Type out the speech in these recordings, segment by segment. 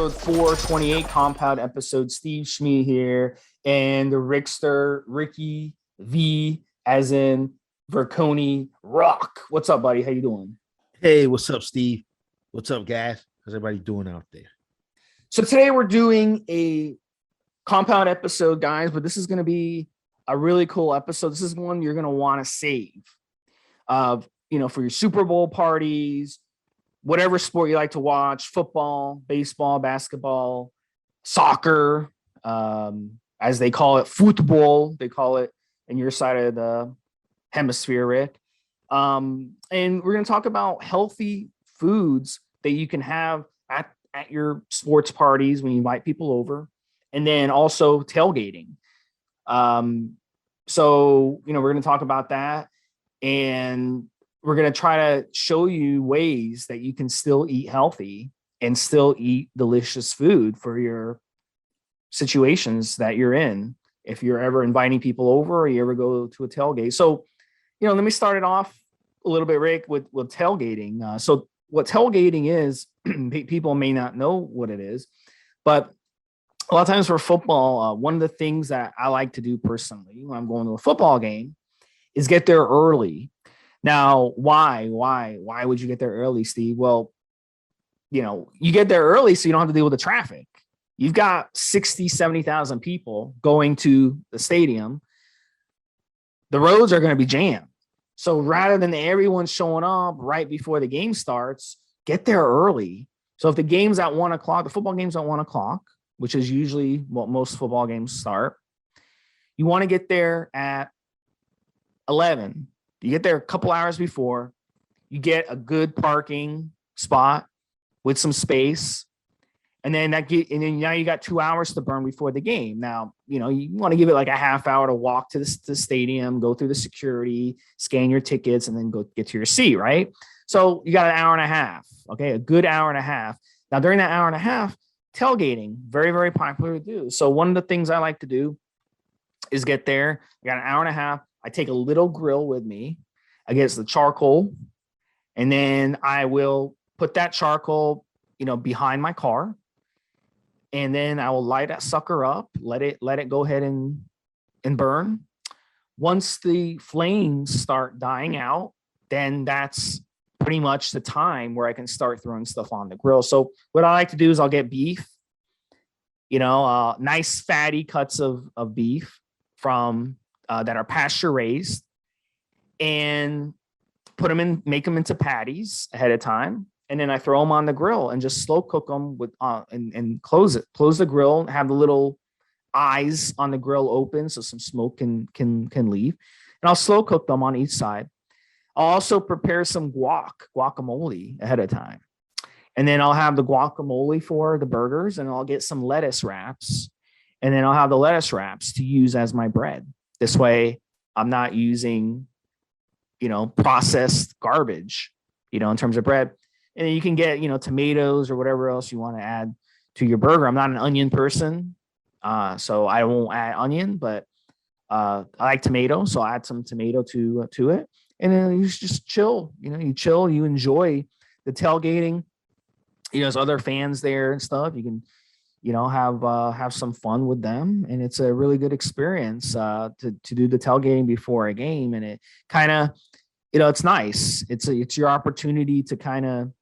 episode 428, compound episode. Stevesmi here, and the Rickster, Ricky V, as in Verconi Rock. What's up, buddy? How you doing? Hey, what's up, Steve? What's up, guys? How's everybody doing out there? So today we're doing a compound episode, guys, but this is going to be a really cool episode. This is one you're going to want to save, for your Super Bowl parties, whatever sport you like to watch, football, baseball, basketball, soccer, as they call it, football, they call it in your side of the hemisphere, Rick. And we're going to talk about healthy foods that you can have at your sports parties when you invite people over, and then also tailgating. So, we're going to talk about that, and we're going to try to show you ways that you can still eat healthy and still eat delicious food for your situations that you're in. If you're ever inviting people over or you ever go to a tailgate. So, let me start it off a little bit, Rick, with tailgating. So what tailgating is, people may not know what it is, but a lot of times for football, one of the things that I like to do personally when I'm going to a football game is get there early. Now, why would you get there early, Steve? Well, you get there early so you don't have to deal with the traffic. You've got 60, 70,000 people going to the stadium. The roads are going to be jammed. So rather than everyone showing up right before the game starts, get there early. So if the game's at 1 o'clock, the football game's at 1 o'clock, which is usually what most football games start. You want to get there at 11. You get there a couple hours before. You get a good parking spot with some space. And then now you got 2 hours to burn before the game. Now, you want to give it like a half hour to walk to the stadium, go through the security, scan your tickets, and then go get to your seat, right? So you got an hour and a half, okay? A good hour and a half. Now, during that hour and a half, tailgating, very, very popular to do. So one of the things I like to do is get there. I got an hour and a half. I take a little grill with me. I get the charcoal, and then I will put that charcoal, behind my car. And then I will light that sucker up, let it go ahead and burn. Once the flames start dying out, then that's pretty much the time where I can start throwing stuff on the grill. So what I like to do is I'll get beef, nice fatty cuts of beef from that are pasture raised, and make them into patties ahead of time. And then I throw them on the grill and just slow cook them with and close the grill, have the little eyes on the grill open so some smoke can leave. And I'll slow cook them on each side. I'll also prepare some guacamole ahead of time. And then I'll have the guacamole for the burgers, and I'll get some lettuce wraps. And then I'll have the lettuce wraps to use as my bread. This way I'm not using, processed garbage, in terms of bread. And then you can get, tomatoes or whatever else you want to add to your burger. I'm not an onion person, so I won't add onion, but I like tomato, so I add some tomato to it. And then you just chill. You chill, you enjoy the tailgating. There's other fans there and stuff. You can, have some fun with them, and it's a really good experience to do the tailgating before a game. And it kind of, it's nice. It's your opportunity to kind of,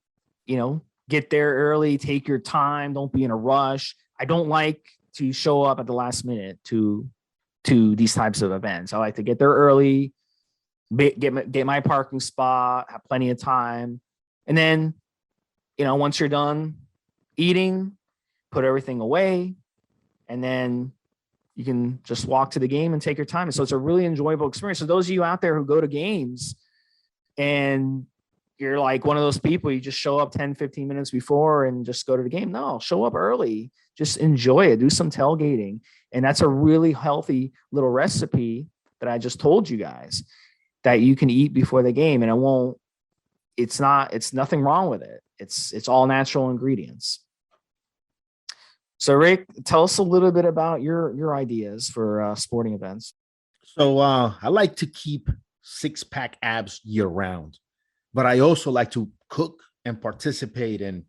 get there early, take your time, don't be in a rush. I don't like to show up at the last minute to these types of events. I like to get there early, get my parking spot, have plenty of time. And then, once you're done eating, put everything away, and then you can just walk to the game and take your time. And so it's a really enjoyable experience. So those of you out there who go to games and you're like one of those people, you just show up 10, 15 minutes before and just go to the game. No, show up early. Just enjoy it. Do some tailgating. And that's a really healthy little recipe that I just told you guys that you can eat before the game. And it's nothing wrong with it. It's all natural ingredients. So Rick, tell us a little bit about your ideas for sporting events. So I like to keep six-pack abs year round, but I also like to cook and participate in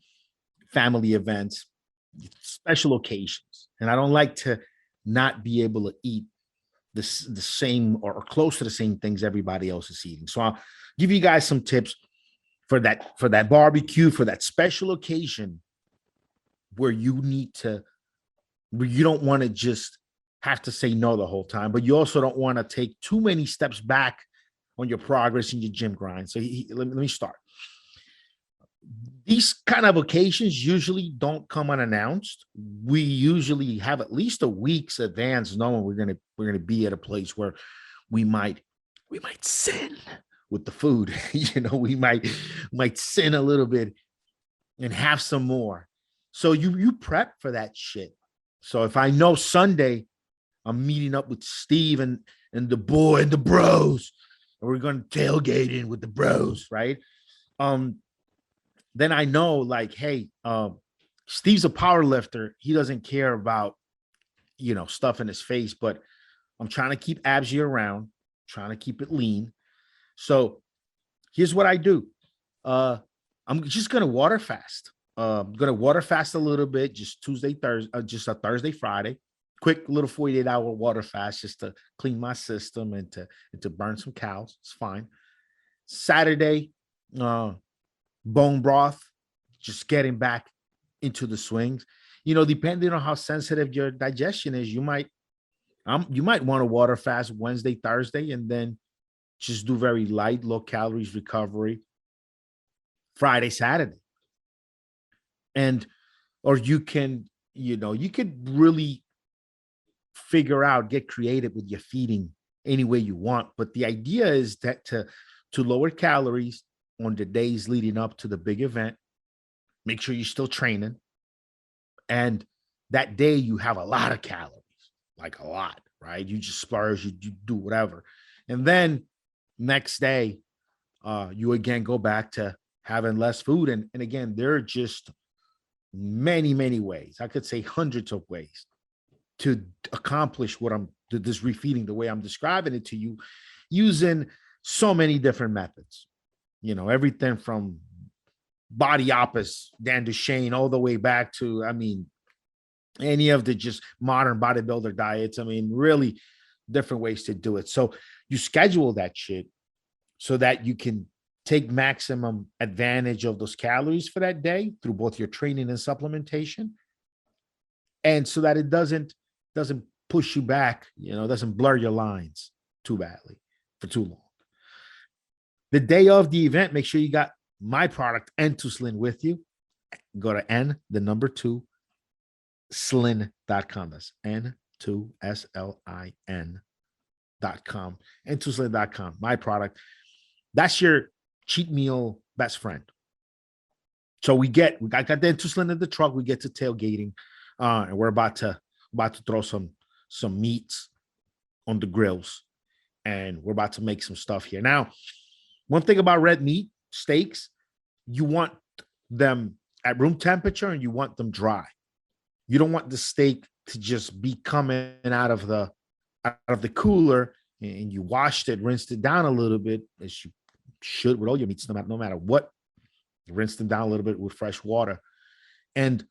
family events special occasions, and I don't like to not be able to eat the same or close to the same things everybody else is eating. So I'll give you guys some tips for that barbecue, for that special occasion where you need to, where you don't want to just have to say no the whole time, but you also don't want to take too many steps back on your progress in your gym grind. So let me start. These kind of occasions usually don't come unannounced. We usually have at least a week's advance knowing we're gonna be at a place where we might sin with the food. We might sin a little bit and have some more. So you prep for that shit. So if I know Sunday I'm meeting up with Steve and the boy and the bros, and we're going to tailgate in with the bros, right? Then I know, like, hey, Steve's a power lifter. He doesn't care about, stuff in his face, but I'm trying to keep abs year round, trying to keep it lean. So here's what I do. I'm just going to water fast. I'm going to water fast a little bit, just just a Thursday, Friday. Quick little 48-hour water fast just to clean my system and to burn some calories. It's fine. Saturday, bone broth, just getting back into the swings. Depending on how sensitive your digestion is, you might want to water fast Wednesday, Thursday, and then just do very light, low calories recovery Friday, Saturday. Or you can, you could really get creative with your feeding any way you want. But the idea is that to lower calories on the days leading up to the big event, make sure you're still training. And that day you have a lot of calories, like a lot, right? You just splurge, you do whatever. And then next day, you again go back to having less food. And again, there are just many, many ways. I could say hundreds of ways to accomplish this refeeding the way I'm describing it to you, using so many different methods. Everything from body opposites, Dan Duchesne, all the way back to, any of the just modern bodybuilder diets. Really different ways to do it. So you schedule that shit so that you can take maximum advantage of those calories for that day through both your training and supplementation. And so that it doesn't push you back, doesn't blur your lines too badly for too long. The day of the event, make sure you got my product N2Slin with you. Go to N2 slin.com. That's N2SLIN.com. N2Slin.com. My product. That's your cheat meal best friend. So I got the N2Slin in the truck. We get to tailgating, and we're about to throw some meats on the grills, and we're about to make some stuff here. Now, one thing about red meat steaks, you want them at room temperature and you want them dry. You don't want the steak to just be coming out of the cooler and you washed it, rinsed it down a little bit, as you should with all your meats, no matter what. Rinse them down a little bit with fresh water. And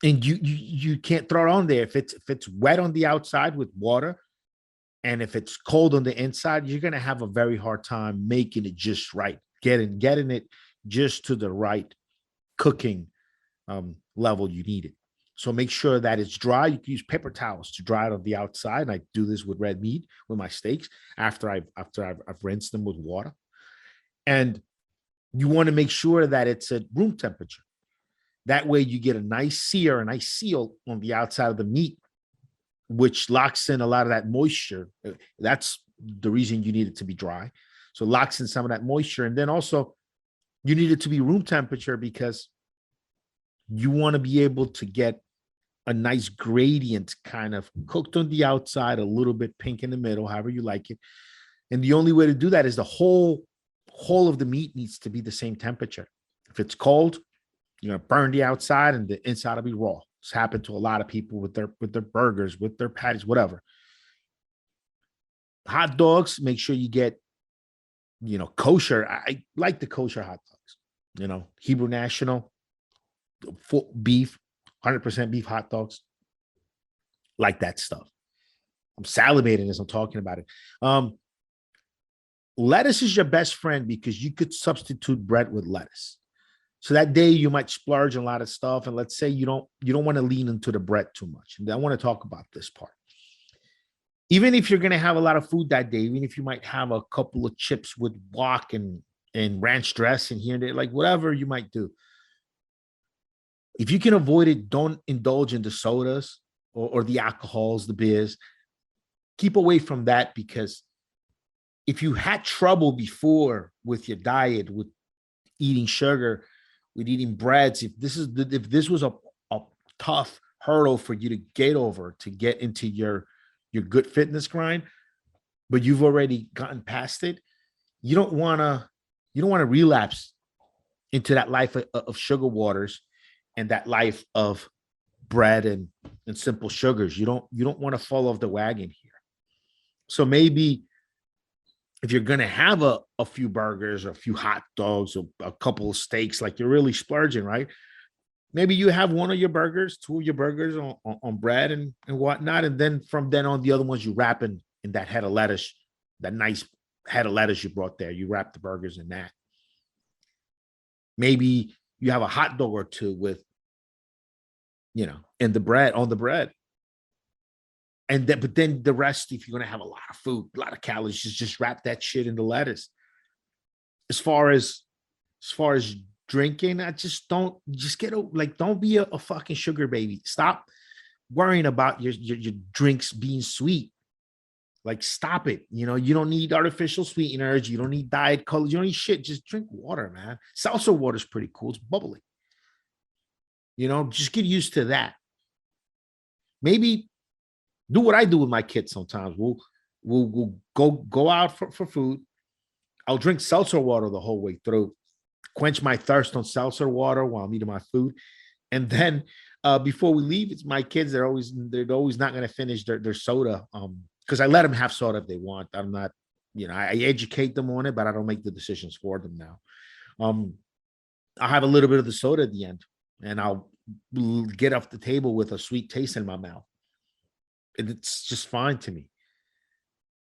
you can't throw it on there. If it's wet on the outside with water, and if it's cold on the inside, you're gonna have a very hard time making it just right, getting it just to the right cooking level you need it. So make sure that it's dry. You can use paper towels to dry it on the outside. And I do this with red meat, with my steaks, after I've rinsed them with water. And you want to make sure that it's at room temperature. That way you get a nice sear, a nice seal on the outside of the meat, which locks in a lot of that moisture. That's the reason you need it to be dry. So it locks in some of that moisture. And then also you need it to be room temperature because you want to be able to get a nice gradient, kind of cooked on the outside, a little bit pink in the middle, however you like it. And the only way to do that is the whole of the meat needs to be the same temperature. If it's cold, you're going to burn the outside and the inside will be raw. It's happened to a lot of people with their burgers, with their patties, whatever. Hot dogs, make sure you get, kosher. I like the kosher hot dogs, Hebrew National. full beef, 100% beef hot dogs, like that stuff. I'm salivating as I'm talking about it. Lettuce is your best friend because you could substitute bread with lettuce. So that day you might splurge on a lot of stuff, and let's say you don't want to lean into the bread too much. And I want to talk about this part. Even if you're going to have a lot of food that day, even if you might have a couple of chips with guac and ranch dressing here and there, like whatever you might do, if you can avoid it, don't indulge in the sodas or the alcohols, the beers. Keep away from that, because if you had trouble before with your diet, with eating sugar, with eating breads, if this was a tough hurdle for you to get over, to get into your good fitness grind, but you've already gotten past it, you don't want to relapse into that life of sugar waters and that life of bread and simple sugars. You don't want to fall off the wagon here. So maybe if you're going to have a few burgers or a few hot dogs or a couple of steaks, like you're really splurging, right? Maybe you have one of your burgers, two of your burgers on bread and whatnot. And then from then on, the other ones you wrap in that head of lettuce, that nice head of lettuce you brought there. You wrap the burgers in that. Maybe you have a hot dog or two with, in the bread, on the bread. And then, but then the rest, if you're going to have a lot of food, a lot of calories, just wrap that shit in the lettuce. As far as drinking, don't be a fucking sugar baby. Stop worrying about your drinks being sweet. Like, stop it. You don't need artificial sweeteners. You don't need diet colors. You don't need shit. Just drink water, man. Seltzer water is pretty cool. It's bubbly. Just get used to that. Maybe do what I do with my kids sometimes. We'll go out for food. I'll drink seltzer water the whole way through, quench my thirst on seltzer water while I'm eating my food. And then before we leave, it's my kids. They're always not going to finish their soda. Because I let them have soda if they want. I'm not, I educate them on it, but I don't make the decisions for them now. I'll have a little bit of the soda at the end, and I'll get off the table with a sweet taste in my mouth. And it's just fine to me.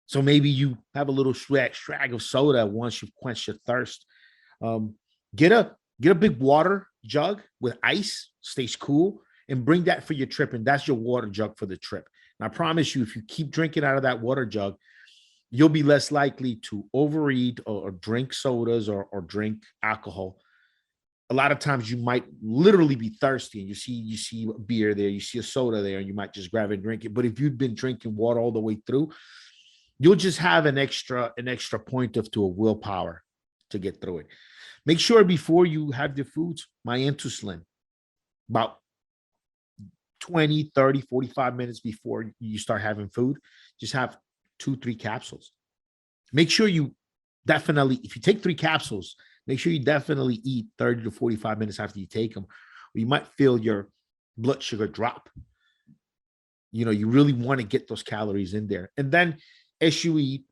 So maybe you have a little swag of soda once you've quenched your thirst. Get a big water jug with ice, stays cool, and bring that for your trip. And that's your water jug for the trip. And I promise you, if you keep drinking out of that water jug, you'll be less likely to overeat or drink sodas or drink alcohol. A lot of times you might literally be thirsty and you see a beer there, you see a soda there, and you might just grab it and drink it. But if you've been drinking water all the way through, you'll just have an extra point to a willpower to get through it. Make sure before you have your foods, my insulin, about 20, 30, 45 minutes before you start having food, just have 2-3 capsules. Make sure you definitely, if you take 3 capsules, make sure you definitely eat 30 to 45 minutes after you take them, or you might feel your blood sugar drop. You really want to get those calories in there. And then as you eat,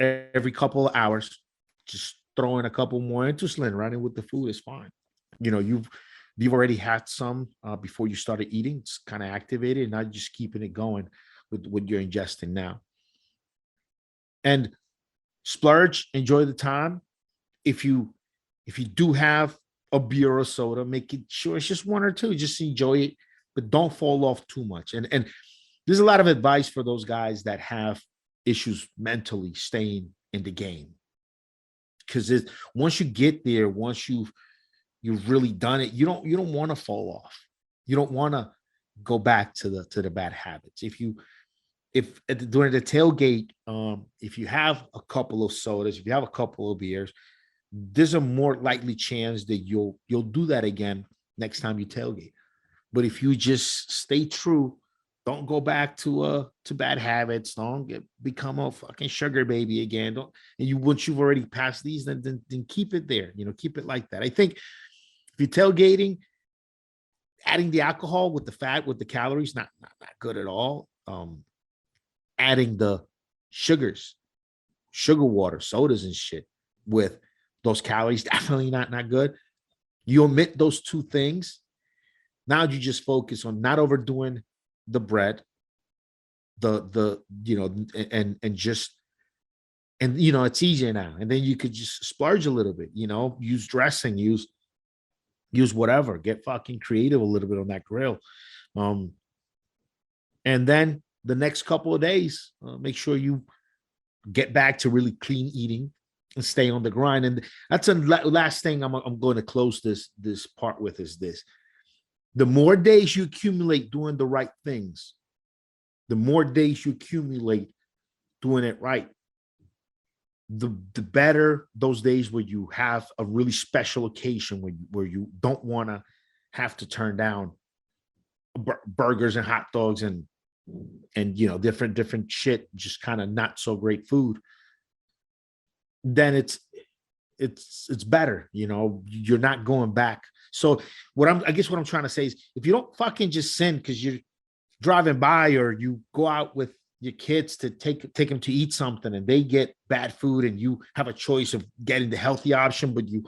every couple of hours, just throw in a couple more insulin, running with the food is fine. You've already had some before you started eating. It's kind of activated, and now just keeping it going with what you're ingesting now. And splurge, enjoy the time. If you do have a beer or soda, make it sure it's just 1 or 2. Just enjoy it, but don't fall off too much. And there's a lot of advice for those guys that have issues mentally staying in the game. Because once you get there, once you've really done it, you don't want to fall off. You don't want to go back to the bad habits. During the tailgate, if you have a couple of sodas, if you have a couple of beers, there's a more likely chance that you'll do that again next time you tailgate. But if you just stay true, don't go back to bad habits. Don't become a fucking sugar baby again. Once you've already passed these, then keep it there. Keep it like that. I think if you're tailgating, adding the alcohol with the fat, with the calories, not good at all. Adding the sugars, sugar water, sodas and shit with those calories, definitely not good. You omit those 2 things, Now you just focus on not overdoing the bread, and just, and it's easier now. And then you could just splurge a little bit, use dressing, use whatever, get fucking creative a little bit on that grill. And then the next couple of days, make sure you get back to really clean eating and stay on the grind. And that's a last thing I'm going to close this part with is this. The more days you accumulate doing the right things, the more days you accumulate doing it right, the better those days where you have a really special occasion where you don't want to have to turn down burgers and hot dogs and different shit, just kind of not so great food. Then it's better, you're not going back. So I guess what I'm trying to say is, if you don't fucking just sin because you're driving by, or you go out with your kids to take them to eat something and they get bad food, and you have a choice of getting the healthy option, but you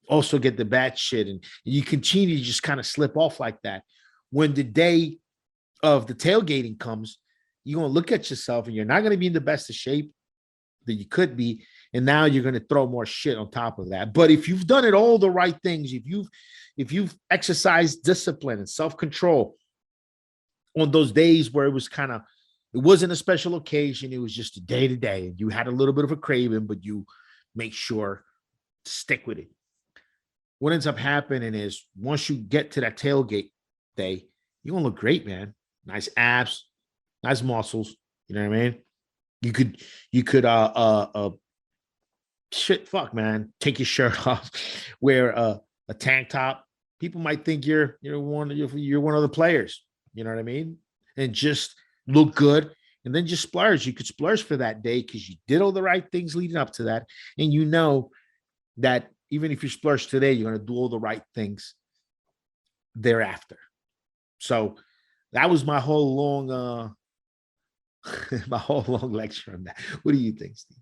also get the bad shit, and you continue to just kind of slip off like that. When the day of the tailgating comes, you're going to look at yourself and you're not going to be in the best of shape that you could be. And now you're going to throw more shit on top of that. But if you've done it all the right things, if you've exercised discipline and self-control on those days where it wasn't a special occasion, it was just a day to day, and you had a little bit of a craving, but you make sure to stick with it. What ends up happening is, once you get to that tailgate day, you're going to look great, man. Nice abs, nice muscles. You know what I mean? You could take your shirt off, wear a tank top. People might think you're one of the players. You know what I mean? And just look good, and then just splurge. You could splurge for that day because you did all the right things leading up to that, and you know that even if you splurge today, you're going to do all the right things thereafter. So that was my whole long lecture on that. What do you think, Steve?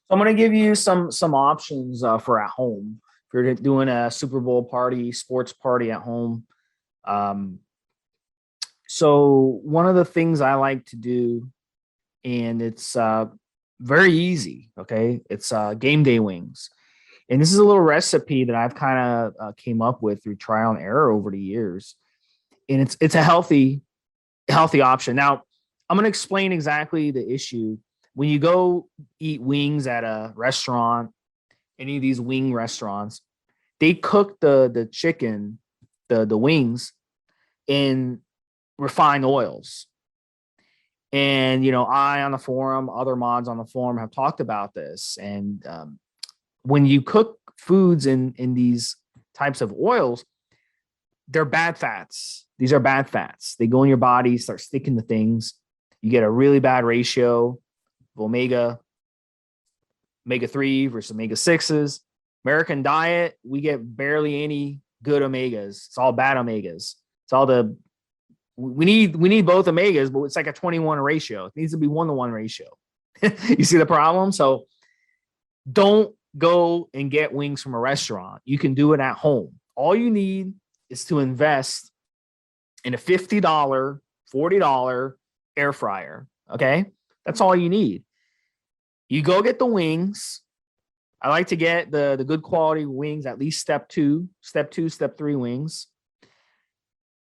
So I'm going to give you some options for at home. If you're doing a Super Bowl party, sports party at home. So one of the things I like to do, and it's very easy, okay? It's game day wings. And this is a little recipe that I've kind of came up with through trial and error over the years. And it's a healthy option. Now, I'm going to explain exactly the issue. When you go eat wings at a restaurant, any of these wing restaurants, they cook the chicken, the wings, in refined oils. And, I on the forum, other mods on the forum have talked about this. And when you cook foods in these types of oils, they're bad fats. These are bad fats. They go in your body, start sticking to things. You get a really bad ratio of omega-3 versus omega-6s. American diet, we get barely any good omegas. It's all bad omegas. It's all we need both omegas, but it's like a 21 ratio. It needs to be 1-to-1 ratio. You see the problem? So don't go and get wings from a restaurant. You can do it at home. All you need is to invest in a $50, $40 air fryer. Okay. That's all you need. You go get the wings. I like to get the good quality wings, at least step 2, step 3 wings.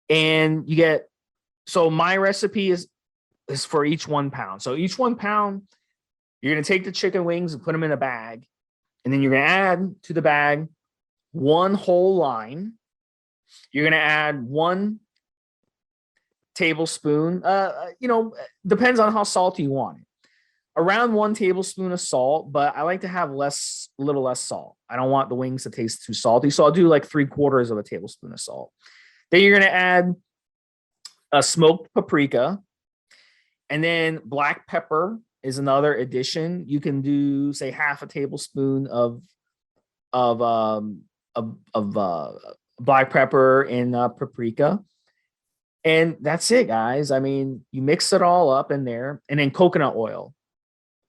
And you get, so my recipe is for each 1 pound. So each 1 pound, you're going to take the chicken wings and put them in a bag. And then you're going to add to the bag 1 whole line. You're going to add 1 tablespoon. Depends on how salty you want it. Around 1 tablespoon of salt, but I like to have a little less salt. I don't want the wings to taste too salty. So I'll do like 3/4 of a tablespoon of salt. Then you're going to add a smoked paprika, and then black pepper is another addition. You can do, say, half a tablespoon of black pepper and paprika. And that's it, guys. I mean, you mix it all up in there. And then coconut oil.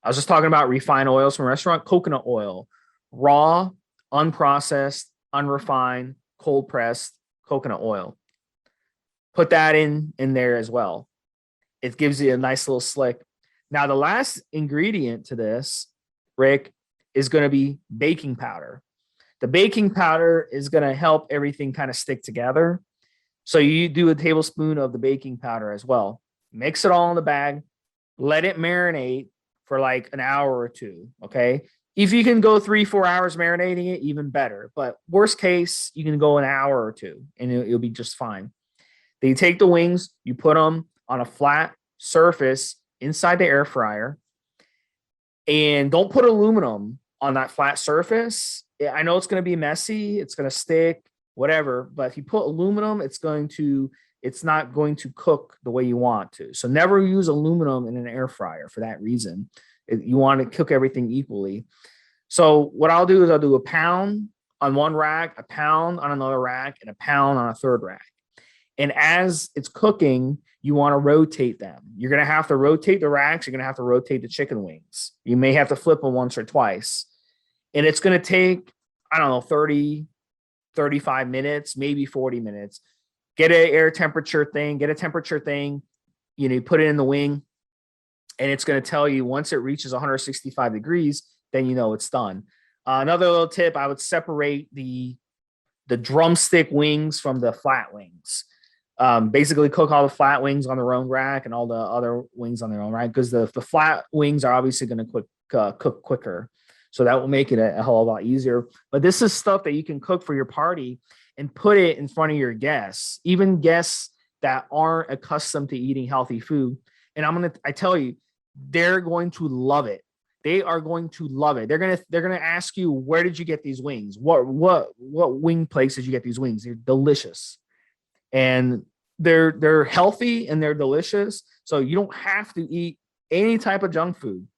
I was just talking about refined oils from a restaurant. Coconut oil, raw, unprocessed, unrefined, cold pressed coconut oil. Put that in there as well. It gives you a nice little slick. Now, the last ingredient to this, Rick, is going to be baking powder. The baking powder is going to help everything kind of stick together. So you do a tablespoon of the baking powder as well. Mix it all in the bag. Let it marinate for like an hour or two. Okay. If you can go 3-4 hours marinating it, even better. But worst case, you can go an hour or two and it'll be just fine. Then you take the wings, you put them on a flat surface inside the air fryer. And don't put aluminum on that flat surface. I know it's going to be messy. It's going to stick, whatever. But if you put aluminum, it's not going to cook the way you want to. So never use aluminum in an air fryer for that reason. You want to cook everything equally. So what I'll do is I'll do a pound on one rack, a pound on another rack, and a pound on a third rack. And as it's cooking, you want to rotate them. You're going to have to rotate the racks. You're going to have to rotate the chicken wings. You may have to flip them once or twice. And it's going to take, I don't know, 30, 35 minutes, maybe 40 minutes. Get an air temperature thing, get a temperature thing, you put it in the wing, and it's going to tell you once it reaches 165 degrees, then you know it's done. Another little tip, I would separate the drumstick wings from the flat wings. Basically cook all the flat wings on their own rack and all the other wings on their own rack, because the flat wings are obviously going to cook quicker. So that will make it a hell of a lot easier. But this is stuff that you can cook for your party and put it in front of your guests, even guests that aren't accustomed to eating healthy food. And I tell you, they're going to love it. They are going to love it. They're gonna ask you, where did you get these wings? What wing place did you get these wings? They're delicious. And they're healthy and they're delicious. So you don't have to eat any type of junk food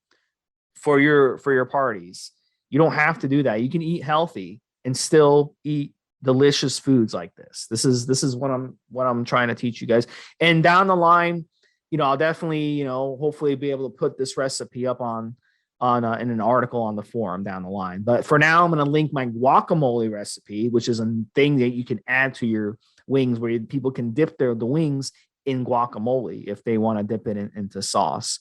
for your parties. You don't have to do that. You can eat healthy and still eat delicious foods like this. This is what I'm trying to teach you guys. And down the line, I'll definitely, hopefully be able to put this recipe up on in an article on the forum down the line. But for now, I'm going to link my guacamole recipe, which is a thing that you can add to your wings, where people can dip the wings in guacamole if they want to dip it into sauce.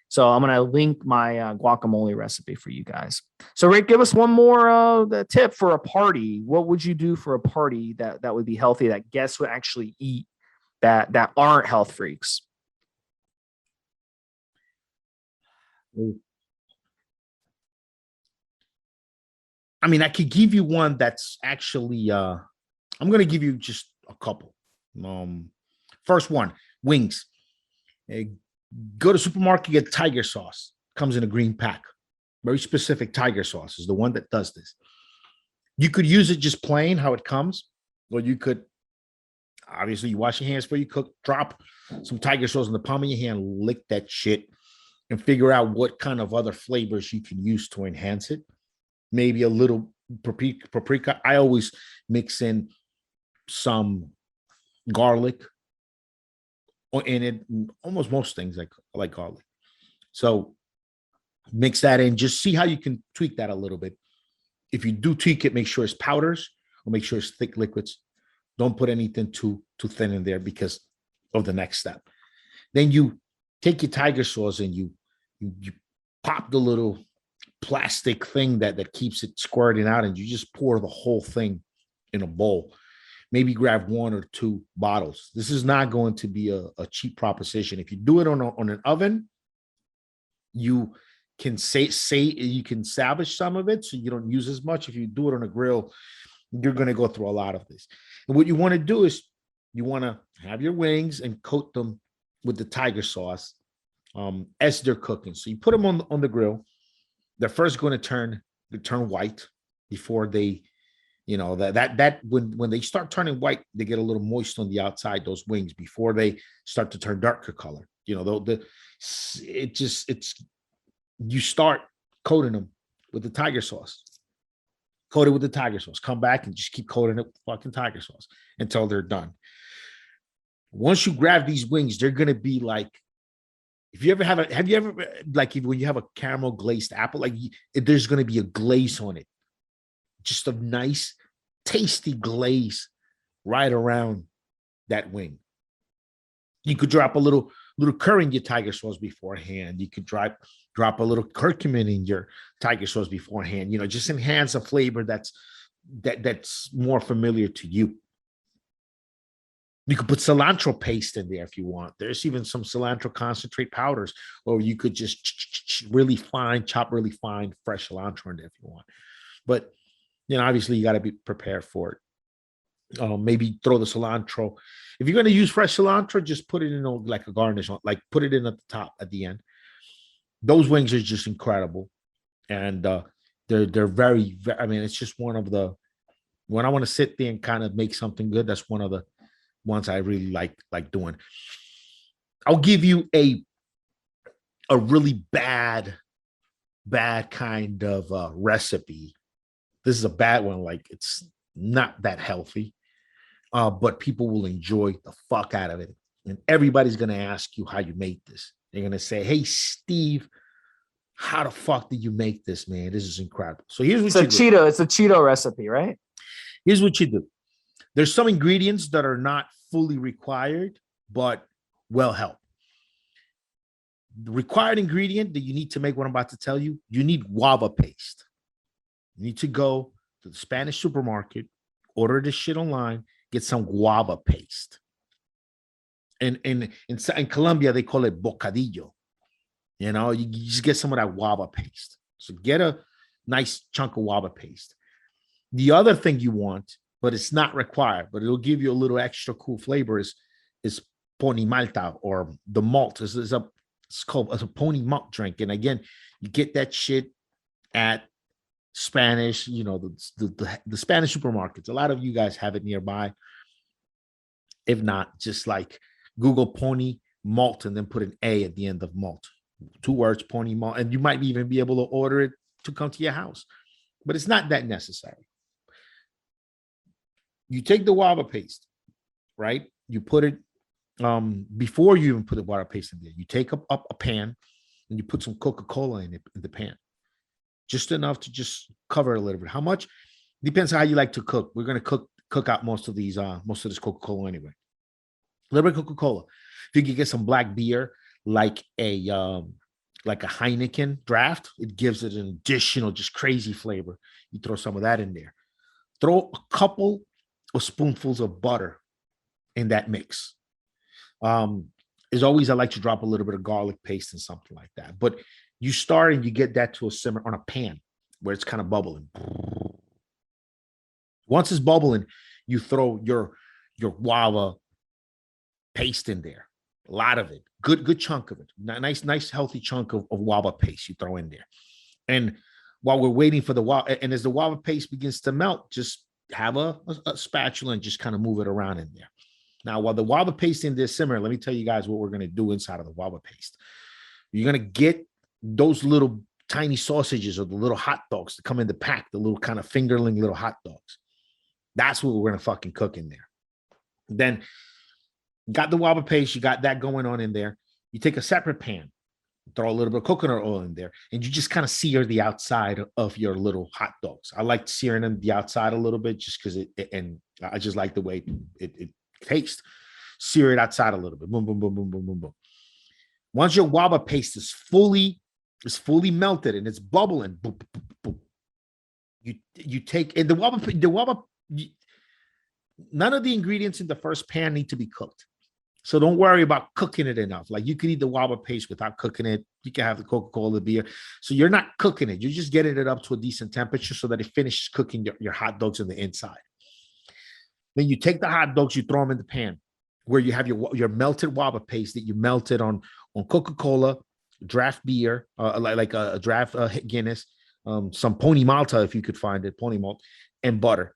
So I'm going to link my guacamole recipe for you guys. So Rick, give us one more tip for a party. What would you do for a party that would be healthy, that guests would actually eat, that aren't health freaks? I mean, I could give you one that's actually, I'm going to give you just a couple. First one, wings. Go to supermarket, get tiger sauce. Comes in a green pack. Very specific tiger sauce is the one that does this. You could use it just plain how it comes, or you could, obviously, you wash your hands before you cook, drop some tiger sauce in the palm of your hand, lick that shit, and figure out what kind of other flavors you can use to enhance it. Maybe a little paprika. I always mix in some garlic in it. Almost most things I like garlic. So mix that in. Just see how you can tweak that a little bit. If you do tweak it, make sure it's powders or make sure it's thick liquids. Don't put anything too thin in there because of the next step. Then you take your tiger sauce and you pop the little plastic thing that keeps it squirting out, and you just pour the whole thing in a bowl. Maybe grab 1 or 2 bottles. This is not going to be a cheap proposition. If you do it on an oven, you can you can salvage some of it so you don't use as much. If you do it on a grill, you're going to go through a lot of this. And what you want to do is you want to have your wings and coat them with the tiger sauce as they're cooking. So you put them on the grill. They're first going to turn white before they, that when they start turning white, they get a little moist on the outside, those wings, before they start to turn darker color. You start coating them with the tiger sauce. Coat it with the tiger sauce. Come back and just keep coating it with fucking tiger sauce until they're done. Once you grab these wings, they're going to be like, when you have a caramel glazed apple, there's going to be a glaze on it, just a nice, tasty glaze right around that wing. You could drop a little curry in your tiger sauce beforehand. You could drop a little curcumin in your tiger sauce beforehand. You know, just enhance a flavor that's more familiar to you. You could put cilantro paste in there if you want. There's even some cilantro concentrate powders, or you could just really fine, chop really fine, fresh cilantro in there if you want. But, you know, obviously you got to be prepared for it. Maybe throw the cilantro. If you're going to use fresh cilantro, just put it in like a garnish, like put it in at the top at the end. Those wings are just incredible. And they're very, very, I mean, it's just one of the, when I want to sit there and kind of make something good, that's one of the ones I really like doing. I'll give you a really bad kind of recipe. This is a bad one. Like, it's not that healthy, but people will enjoy the fuck out of it. And everybody's going to ask you how you made this. They're going to say, hey, Steve, how the fuck did you make this, man? This is incredible. So here's what you do. It's a Cheeto recipe, right? Here's what you do. There's some ingredients that are not fully required, but will help. The required ingredient that you need to make what I'm about to tell you, you need guava paste. You need to go to the Spanish supermarket, order this shit online, get some guava paste. And in Colombia, they call it bocadillo. You know, you just get some of that guava paste. So get a nice chunk of guava paste. The other thing you want, but it's not required, but it'll give you a little extra cool flavor, is pony malta, or the malt. It's called a pony malt drink. And again, you get that shit at Spanish, you know, the Spanish supermarkets. A lot of you guys have it nearby. If not, just like Google pony malt and then put an A at the end of malt. 2 words, pony malt, and you might even be able to order it to come to your house. But it's not that necessary. You take the guava paste, right? You put it, before you even put the guava paste in there, you take up a pan and you put some Coca-Cola in the pan. Just enough to just cover it a little bit. How much? Depends on how you like to cook. We're going to cook out most of this Coca-Cola anyway. A little bit of Coca-Cola. If you can get some black beer, like a Heineken draft, it gives it an additional just crazy flavor. You throw some of that in there. Throw a couple of spoonfuls of butter in that mix. As always, I like to drop a little bit of garlic paste and something like that. But you start and you get that to a simmer on a pan where it's kind of bubbling. Once it's bubbling, you throw your guava paste in there. A lot of it, good chunk of it, nice healthy chunk of guava paste you throw in there. And while we're waiting for the guava, and as the guava paste begins to melt, just have a spatula and just kind of move it around in there. Now, while the guava paste in there simmer, let me tell you guys what we're going to do inside of the guava paste. You're going to get those little tiny sausages, or the little hot dogs that come in the pack, the little kind of fingerling little hot dogs. That's what we're going to fucking cook in there. Then got the guava paste, you got that going on in there. You take a separate pan, throw a little bit of coconut oil in there, and you just kind of sear the outside of your little hot dogs. I like searing them the outside a little bit just because and I just like the way it tastes. Sear it outside a little bit. Boom, boom, boom, boom, boom, boom, boom. Once your guava paste is fully melted and it's bubbling, boom, boom, boom, you take, and the guava, none of the ingredients in the first pan need to be cooked. So don't worry about cooking it enough. Like, you can eat the guava paste without cooking it. You can have the Coca-Cola, beer. So you're not cooking it. You're just getting it up to a decent temperature so that it finishes cooking your hot dogs on the inside. Then you take the hot dogs, you throw them in the pan where you have your melted guava paste that you melted on Coca-Cola, draft beer, like a draft Guinness, some pony malta if you could find it, pony malt, and butter.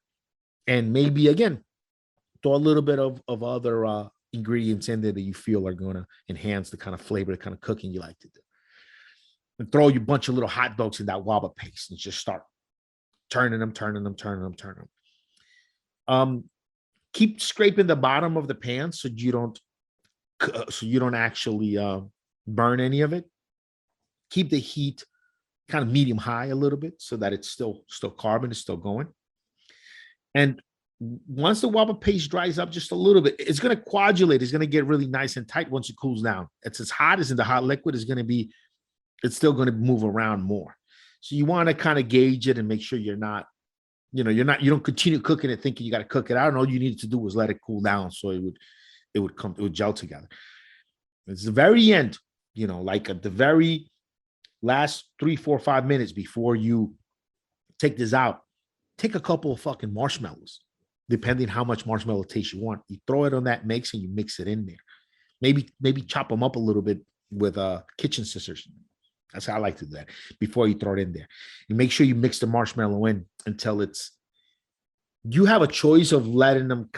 And maybe, again, throw a little bit of other ingredients in there that you feel are going to enhance the kind of flavor, the kind of cooking you like to do. And throw your bunch of little hot dogs in that guava paste and just start turning them. Keep scraping the bottom of the pan so you don't actually burn any of it. Keep the heat kind of medium high a little bit so that it's still carbon is still going. And once the guava paste dries up just a little bit, it's going to coagulate. It's going to get really nice and tight once it cools down. It's as hot as in the hot liquid is going to be, it's still going to move around more. So you want to kind of gauge it and make sure you're not, you don't continue cooking it thinking you got to cook it out. And all you needed to do was let it cool down so it would gel together. It's the very end, like at the very last 3, 4, 5 minutes before you take this out, take a couple of fucking marshmallows, depending how much marshmallow taste you want. You throw it on that mix and you mix it in there. Maybe chop them up a little bit with kitchen scissors. That's how I like to do that before you throw it in there. And make sure you mix the marshmallow in until you have a choice of letting them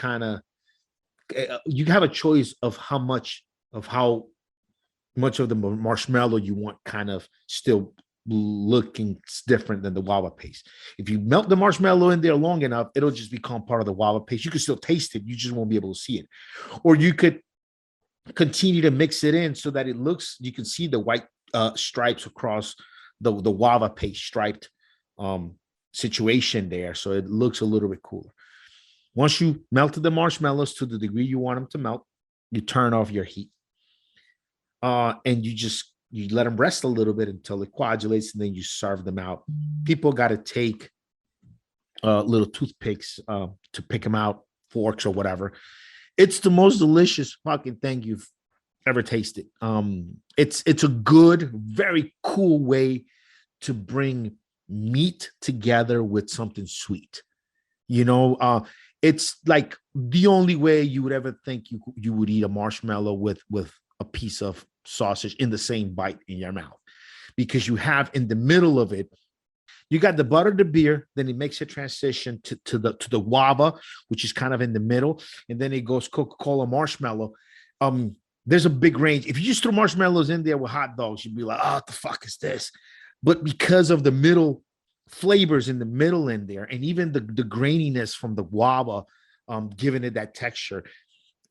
you have a choice of how much of the marshmallow you want kind of still looking different than the guava paste. If you melt the marshmallow in there long enough, it'll just become part of the guava paste. You can still taste it. You just won't be able to see it. Or you could continue to mix it in so that you can see the white stripes across the guava paste striped situation there. So it looks a little bit cooler. Once you melted the marshmallows to the degree you want them to melt, you turn off your heat. And you let them rest a little bit until it coagulates, and then you serve them out. People got to take little toothpicks to pick them out, forks or whatever. It's the most delicious fucking thing you've ever tasted. It's a good, very cool way to bring meat together with something sweet. It's like the only way you would ever think you would eat a marshmallow with a piece of sausage in the same bite in your mouth, because you have in the middle of it, you got the butter, the beer, then it makes a transition to the guava, which is kind of in the middle, and then it goes Coca-Cola marshmallow. There's a big range. If you just throw marshmallows in there with hot dogs, you'd be like, oh, what the fuck is this? But because of the middle flavors in the middle in there, and even the graininess from the guava, giving it that texture,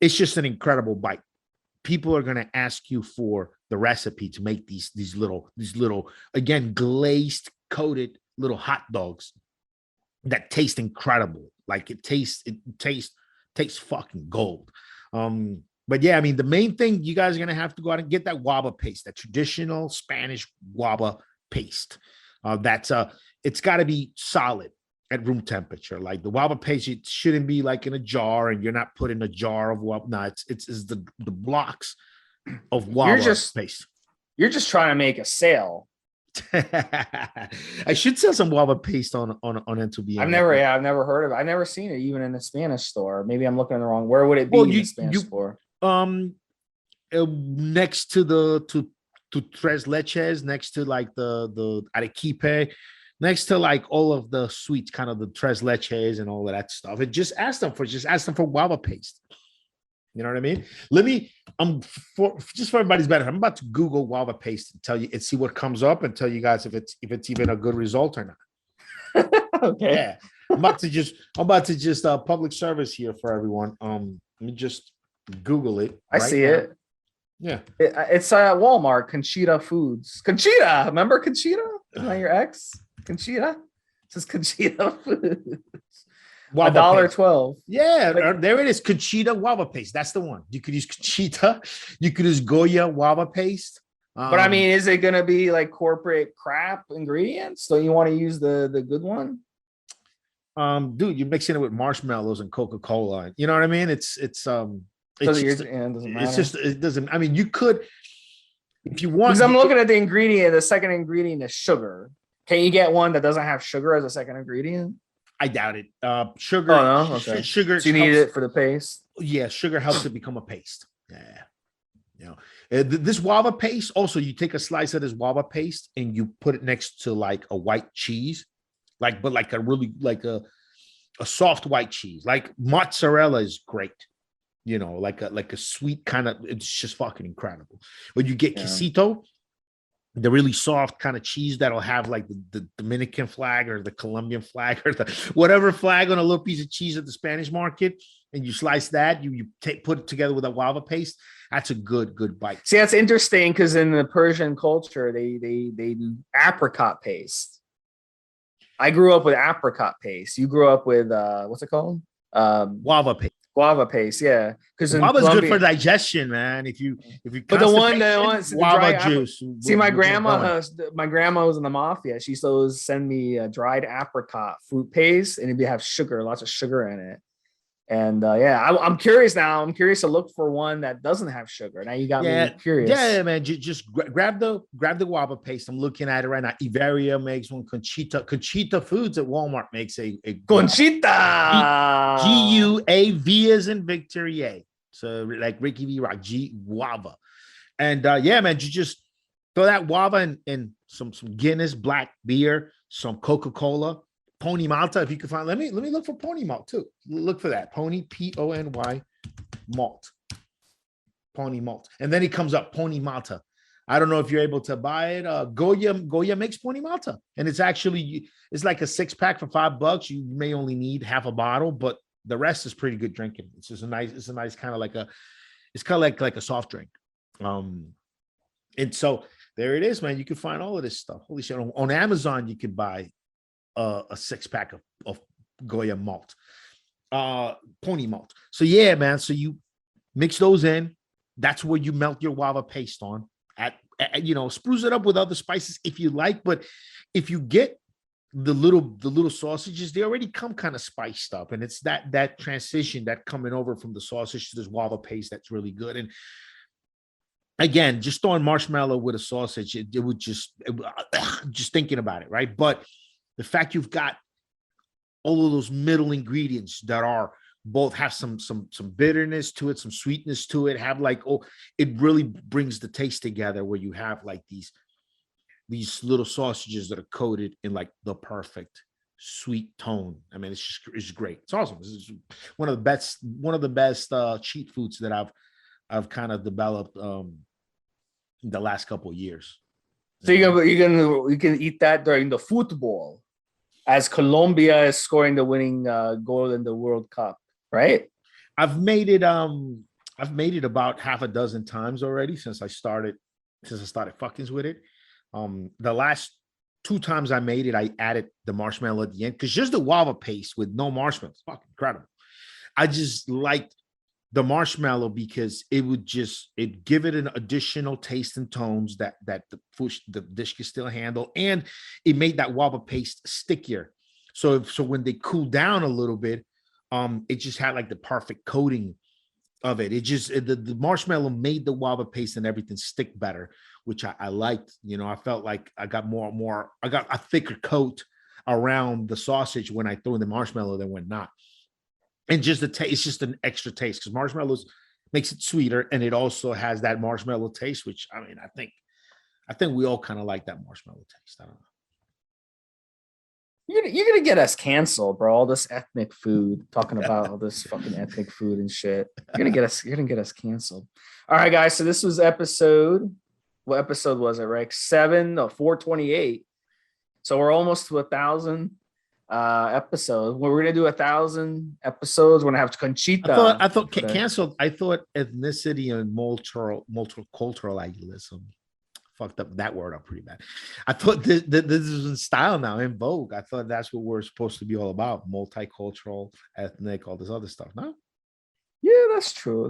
it's just an incredible bite. People are going to ask you for the recipe to make these little, again, glazed, coated little hot dogs that taste incredible. Like it tastes fucking gold. But yeah, I mean, the main thing, you guys are going to have to go out and get that guava paste, that traditional Spanish guava paste. It's got to be solid at room temperature. Like the guava paste, it shouldn't be like in a jar, and you're not putting a jar of guava. No, it's the blocks of guava paste. You're just trying to make a sale. I should sell some guava paste on N2B. I've never heard of it. I've never seen it even in a Spanish store. Maybe I'm looking in the wrong. Where would it be in the Spanish store? Next to tres leches, next to like the arequipe, next to like all of the sweets, kind of the tres leches and all of that stuff. And just ask them for guava paste. You know what I mean? Just for everybody's benefit, I'm about to Google guava paste and tell you and see what comes up and tell you guys if it's even a good result or not. Okay. Yeah. I'm about to just public service here for everyone. Let me just Google it. I see it. Yeah. It's at Walmart, Conchita Foods. Conchita, remember Conchita? Isn't that your ex? Conchita? It says Conchita Foods. $1.12. Yeah, there it is. Conchita guava paste. That's the one. You could use Conchita. You could use Goya guava paste. But I mean, is it going to be like corporate crap ingredients? Don't you want to use the good one? Dude, you're mixing it with marshmallows and Coca-Cola. You know what I mean? It doesn't matter. It doesn't. I mean, you could, if you want. Because I'm looking at the ingredient. The second ingredient is sugar. Can you get one that doesn't have sugar as a second ingredient? I doubt it. Sugar. Oh, no? Okay. Sugar. So you need it for the paste. Yeah, sugar helps it become a paste. Yeah. This guava paste. Also, you take a slice of this guava paste and you put it next to like a white cheese, but like a really like a soft white cheese. Like mozzarella is great. Like a sweet kind of. It's just fucking incredible. When you get quesito, the really soft kind of cheese that'll have like the Dominican flag or the Colombian flag or the whatever flag on a little piece of cheese at the Spanish market, and you slice that, you put it together with a guava paste. That's a good bite. See, that's interesting because in the Persian culture, they do apricot paste. I grew up with apricot paste. You grew up with what's it called? Guava paste. Guava paste, yeah. Because in Guava's good Colombia, for digestion, man. If you but the one the guava dry juice. see, my will get it grandma, going. my grandma was in the mafia. She used to always send me a dried apricot fruit paste, and it'd have sugar, lots of sugar in it. And yeah, I'm curious now. I'm curious to look for one that doesn't have sugar. Now you got me curious. Yeah, man. Just grab the guava paste. I'm looking at it right now. Iveria makes one. Conchita Foods at Walmart makes a Conchita. Guav as in Victory A. So like Ricky V Rock, guava. And yeah, man, you just throw that guava in some Guinness black beer, some Coca-Cola. Pony Malta, if you can find, let me look for Pony Malt too. Look for that. Pony, Pony Malt. Pony Malt. And then it comes up Pony Malta. I don't know if you're able to buy it. Goya makes Pony Malta. And it's actually, it's like a 6-pack for $5. You may only need half a bottle, but the rest is pretty good drinking. It's just a nice kind of like a soft drink. And so there it is, man. You can find all of this stuff. Holy shit. On Amazon, you can buy a 6-pack of Goya malt, Pony Malt. So yeah, man. So you mix those in. That's where you melt your guava paste on. At spruce it up with other spices if you like. But if you get the little sausages, they already come kind of spiced up, and it's that transition, that coming over from the sausage to this guava paste that's really good. And again, just throwing marshmallow with a sausage, it would just thinking about it, right? But the fact you've got all of those middle ingredients that are both have some bitterness to it, some sweetness to it, have like, it really brings the taste together where you have like these little sausages that are coated in like the perfect sweet tone. I mean, it's great. It's awesome. This is one of the best cheat foods that I've kind of developed the last couple of years. So you can eat that during the football, as Colombia is scoring the winning goal in the World Cup, right? I've made it about half a dozen times already since I started fuckings with it. The last 2 times I made it, I added the marshmallow at the end, because just the guava paste with no marshmallow is fucking incredible. I just liked the marshmallow because it give it an additional taste and tones that the dish can still handle, and it made that guava paste stickier. So when they cool down a little bit, it just had like the perfect coating of it. The marshmallow made the guava paste and everything stick better, which I liked. I felt like I got I got a thicker coat around the sausage when I threw in the marshmallow than when not. And just the taste, it's just an extra taste, because marshmallows makes it sweeter, and it also has that marshmallow taste, which I mean, I think we all kind of like that marshmallow taste. I don't know. You're gonna get us canceled, bro. All this ethnic food, talking about all this fucking ethnic food and shit. You're gonna get us canceled. All right, guys. So this was what episode was it, right? 428. So we're almost to 1,000 episodes. We're gonna do 1,000 episodes. We're gonna have Conchita. I thought canceled. I thought ethnicity and multiculturalism. Fucked up that word up pretty bad. I thought this is in style now, in vogue. I thought that's what we're supposed to be all about: multicultural, ethnic, all this other stuff. No. Yeah, that's true.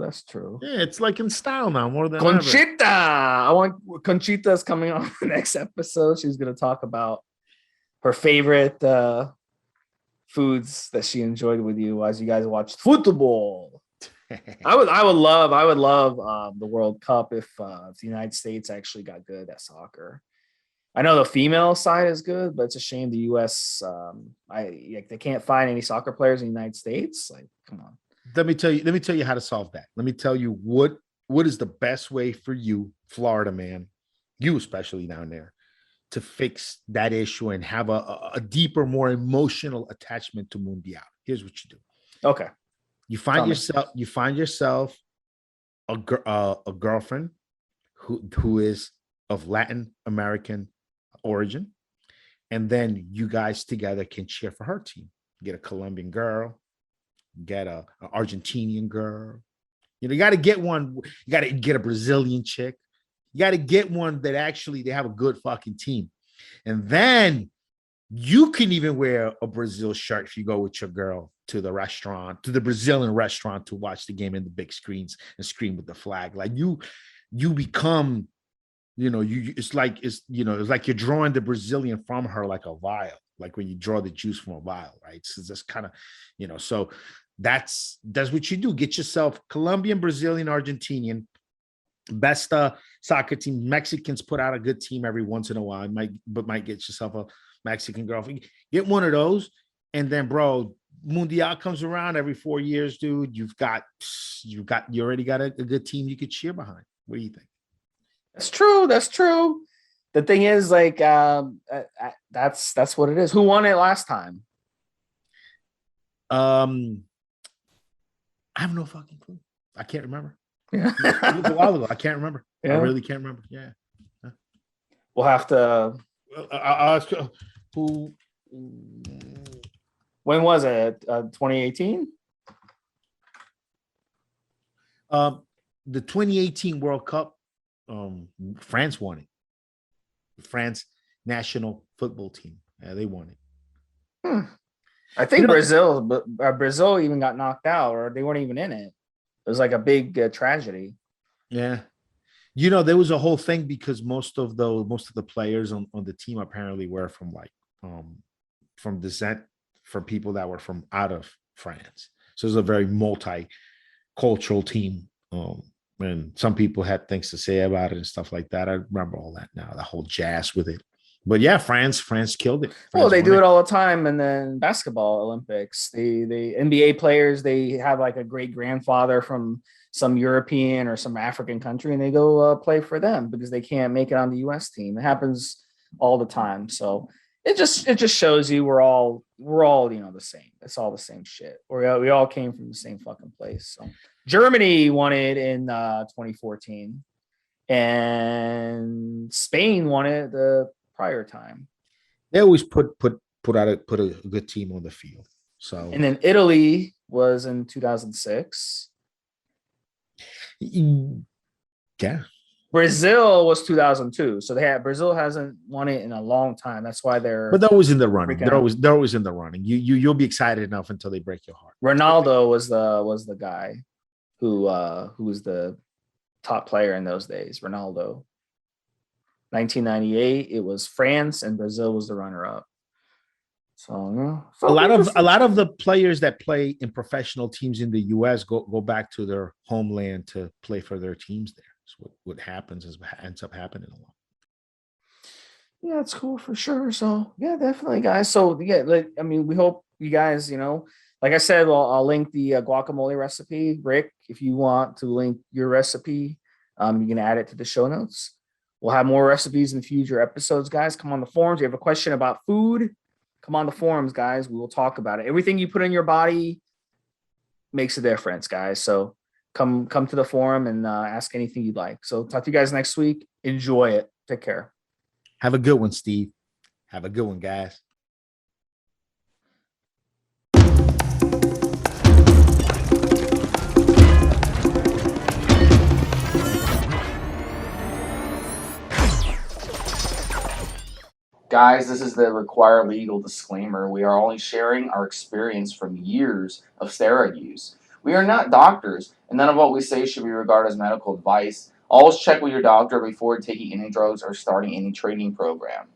Yeah, it's like in style now more than Conchita. ever. I want Conchita's coming on the next episode. She's gonna talk about her favorite foods that she enjoyed with you as you guys watched football. I would love the World Cup if the United States actually got good at soccer. I know the female side is good, but it's a shame the U.S. They can't find any soccer players in the United States. Like, come on. Let me tell you how to solve that. Let me tell you what is the best way for you, Florida man, you especially down there, to fix that issue and have a deeper, more emotional attachment to Mundial. Here's what you do. Okay. You find yourself a girlfriend who is of Latin American origin, and then you guys together can cheer for her team. Get a Colombian girl, get an Argentinian girl. You got to get one. You got to get a Brazilian chick. You got to get one that actually they have a good fucking team. And then you can even wear a Brazil shirt if you go with your girl to the restaurant, to the Brazilian restaurant to watch the game in the big screens and scream with the flag. Like you become, it's like you're drawing the Brazilian from her like a vial, like when you draw the juice from a vial, right? So just kind of, so that's what you do. Get yourself Colombian, Brazilian, Argentinian, best soccer team. Mexicans put out a good team every once in a while. Might get yourself a Mexican girlfriend. Get one of those, and then, bro, Mundial comes around every 4 years, dude. You already got a good team you could cheer behind. What do you think? That's true. That's true. The thing is, like, that's what it is. Who won it last time? I have no fucking clue. I can't remember. Yeah. It was a while ago. I can't remember. Yeah. I really can't remember. Yeah. We'll have to. I'll ask who. When was it? 2018? The 2018 World Cup, France won it. France national football team. Yeah, they won it. I think Brazil even got knocked out, or they weren't even in it. It was like a big tragedy. Yeah. There was a whole thing because most of the players on the team apparently were from from descent from people that were from out of France. So it was a very multicultural team. And some people had things to say about it and stuff like that. I remember all that now, the whole jazz with it. But yeah, France killed it. Well, they do it all the time. And then basketball Olympics, the NBA players, they have like a great grandfather from some European or some African country, and they go play for them because they can't make it on the U.S. team. It happens all the time. So it just shows you we're all the same. It's all the same shit. We all came from the same fucking place. So Germany won it in 2014, and Spain won it the prior time. They always put a good team on the field. So and then Italy was in 2006. Yeah. Brazil was 2002. So Brazil hasn't won it in a long time. That's why but they're always in the running. They're always in the running. You'll be excited enough until they break your heart. Ronaldo was the guy who was the top player in those days. Ronaldo. 1998, it was France, and Brazil was the runner-up. So a lot of the players that play in professional teams in the U.S. go back to their homeland to play for their teams there. So what happens is ends up happening a lot. Yeah, it's cool for sure. So yeah, definitely, guys. So yeah, we hope you guys, like I said, I'll link the guacamole recipe. Rick, if you want to link your recipe, you can add it to the show notes. We'll have more recipes in future episodes, guys. Come on the forums. If you have a question about food, come on the forums, guys. We will talk about it. Everything you put in your body makes a difference, guys. So come to the forum and ask anything you'd like. So talk to you guys next week. Enjoy it. Take care. Have a good one, Steve. Have a good one, guys. Guys, this is the required legal disclaimer. We are only sharing our experience from years of steroid use. We are not doctors, and none of what we say should be regarded as medical advice. Always check with your doctor before taking any drugs or starting any training program.